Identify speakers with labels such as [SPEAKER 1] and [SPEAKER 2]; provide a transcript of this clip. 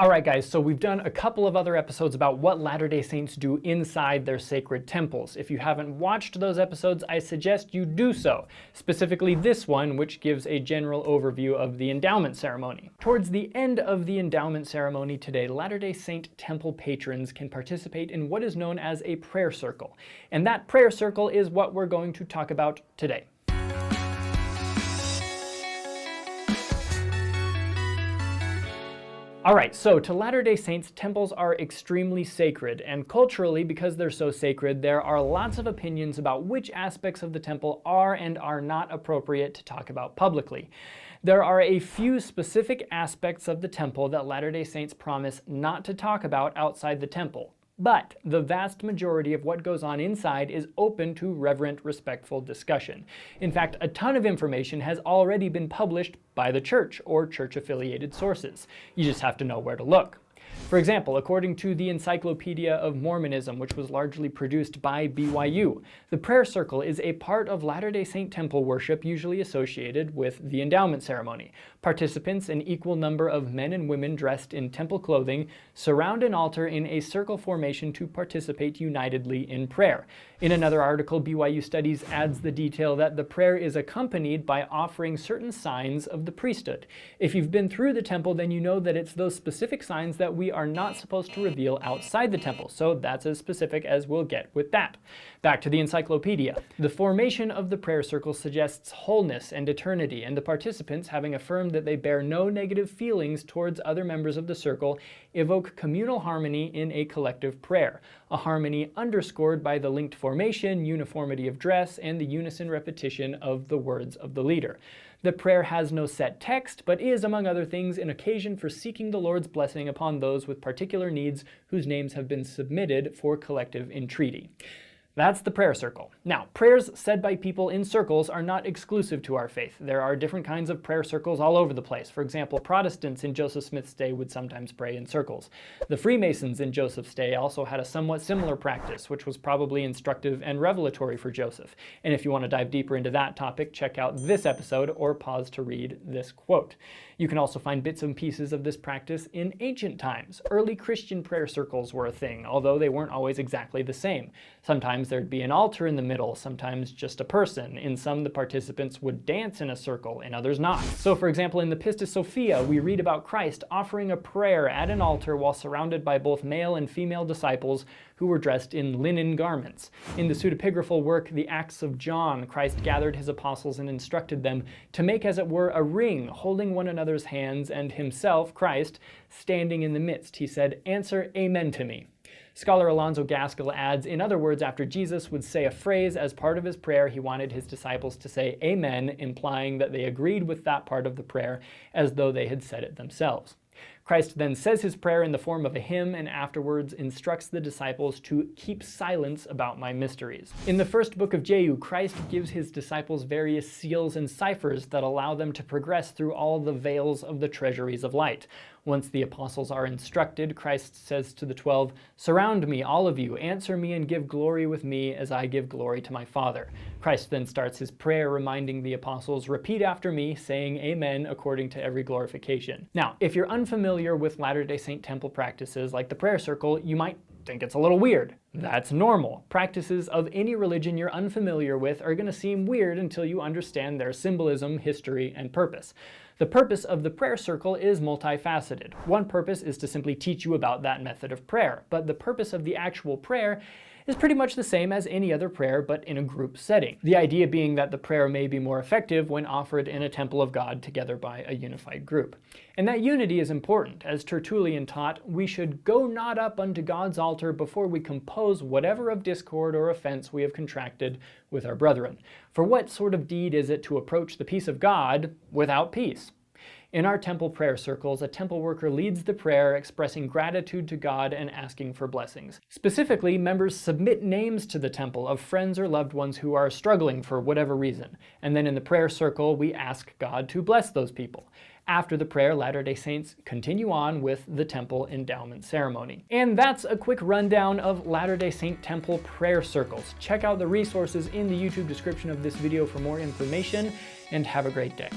[SPEAKER 1] Alright guys, so we've done a couple of other episodes about what Latter-day Saints do inside their sacred temples. If you haven't watched those episodes, I suggest you do so. Specifically this one, which gives a general overview of the endowment ceremony. Towards the end of the endowment ceremony today, Latter-day Saint temple patrons can participate in what is known as a prayer circle. And that prayer circle is what we're going to talk about today. Alright, so to Latter-day Saints, temples are extremely sacred, and culturally, because they're so sacred, there are lots of opinions about which aspects of the temple are and are not appropriate to talk about publicly. There are a few specific aspects of the temple that Latter-day Saints promise not to talk about outside the temple. But the vast majority of what goes on inside is open to reverent, respectful discussion. In fact, a ton of information has already been published by the church or church-affiliated sources. You just have to know where to look. For example, according to the Encyclopedia of Mormonism, which was largely produced by BYU, the prayer circle is a part of Latter-day Saint temple worship usually associated with the endowment ceremony. Participants, an equal number of men and women dressed in temple clothing, surround an altar in a circle formation to participate unitedly in prayer. In another article, BYU Studies adds the detail that the prayer is accompanied by offering certain signs of the priesthood. If you've been through the temple, then you know that it's those specific signs that we are not supposed to reveal outside the temple, so that's as specific as we'll get with that. Back to the encyclopedia. The formation of the prayer circle suggests wholeness and eternity, and the participants, having affirmed that they bear no negative feelings towards other members of the circle, evoke communal harmony in a collective prayer, a harmony underscored by the linked formation, uniformity of dress, and the unison repetition of the words of the leader. The prayer has no set text, but is, among other things, an occasion for seeking the Lord's blessing upon those with particular needs whose names have been submitted for collective entreaty. That's the prayer circle. Now, prayers said by people in circles are not exclusive to our faith. There are different kinds of prayer circles all over the place. For example, Protestants in Joseph Smith's day would sometimes pray in circles. The Freemasons in Joseph's day also had a somewhat similar practice, which was probably instructive and revelatory for Joseph. And if you want to dive deeper into that topic, check out this episode or pause to read this quote. You can also find bits and pieces of this practice in ancient times. Early Christian prayer circles were a thing, although they weren't always exactly the same. Sometimes there'd be an altar in the middle, sometimes just a person. In some, the participants would dance in a circle, in others not. So for example, in the Pistis Sophia, we read about Christ offering a prayer at an altar while surrounded by both male and female disciples who were dressed in linen garments. In the pseudepigraphal work, The Acts of John, Christ gathered his apostles and instructed them to make, as it were, a ring, holding one another's hands, and himself, Christ, standing in the midst. He said, "Answer amen to me." Scholar Alonzo Gaskill adds, in other words, after Jesus would say a phrase as part of his prayer, he wanted his disciples to say amen, implying that they agreed with that part of the prayer as though they had said it themselves. Christ then says his prayer in the form of a hymn and afterwards instructs the disciples to keep silence about my mysteries. In the first book of Jehu, Christ gives his disciples various seals and ciphers that allow them to progress through all the veils of the treasuries of light. Once the apostles are instructed, Christ says to the 12, "Surround me, all of you, answer me and give glory with me as I give glory to my Father." Christ then starts his prayer reminding the apostles, "Repeat after me, saying amen according to every glorification." Now, if you're unfamiliar with Latter-day Saint temple practices like the prayer circle, you might think it's a little weird. That's normal. Practices of any religion you're unfamiliar with are going to seem weird until you understand their symbolism, history, and purpose. The purpose of the prayer circle is multifaceted. One purpose is to simply teach you about that method of prayer, but the purpose of the actual prayer is pretty much the same as any other prayer, but in a group setting. The idea being that the prayer may be more effective when offered in a temple of God together by a unified group. And that unity is important. As Tertullian taught, we should go not up unto God's altar before we compose whatever of discord or offense we have contracted with our brethren. For what sort of deed is it to approach the peace of God without peace? In our temple prayer circles, a temple worker leads the prayer, expressing gratitude to God and asking for blessings. Specifically, members submit names to the temple of friends or loved ones who are struggling for whatever reason. And then in the prayer circle, we ask God to bless those people. After the prayer, Latter-day Saints continue on with the temple endowment ceremony. And that's a quick rundown of Latter-day Saint temple prayer circles. Check out the resources in the YouTube description of this video for more information, and have a great day.